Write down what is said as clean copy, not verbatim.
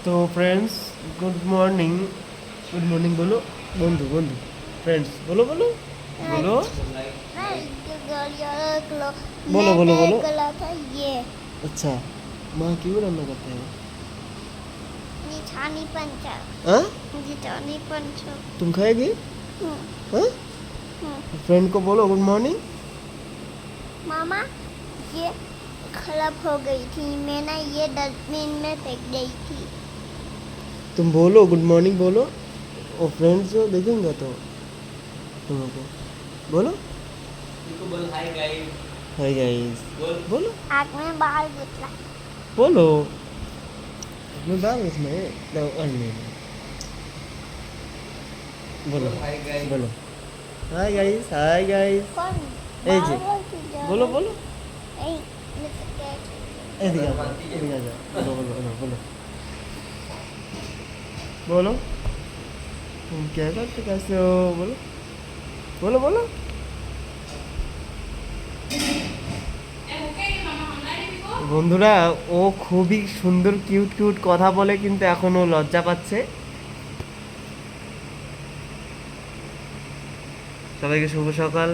তো friends good morning बोलो বন্ধু বন্ধু फ्रेंड्स बोलो बोलो बोलो बोलो बोलो बोलो गला था ये अच्छा माँ क्यों रान्ना करते हैं निशानी पंचा हाँ निशानी पंचा तुम खाएगी हाँ फ्रेंड को बोलो गुड मॉर्निंग मामा ये खराब हो गई थी मैंने ये डस्टबिन में फेंक गई थी तुम बोलो गुड मॉर्निंग बोलो और फ्रेंड्स जो देखेंगे तो तुम लोग को बोलो बोल हाय गाइस हाय गाइस बोलो आग में बाल गुतला बोलो मैं बाल इसमें तो अन्य बोलो हाय गाइस बोलो हाय गाइस कौन এই যে, बोलो बोलो এই मिस्टर এদিকে আসো এদিকে আসো बोलो बोलो बोलो बोलो बोलो तुम क्या करते कैसे हो बोलो बोलो बोलो বন্ধুরা ও খুবই সুন্দর কিউট কিউট কথা বলে কিন্তু এখনো লজ্জা পাচ্ছে সবাইকে শুভ সকাল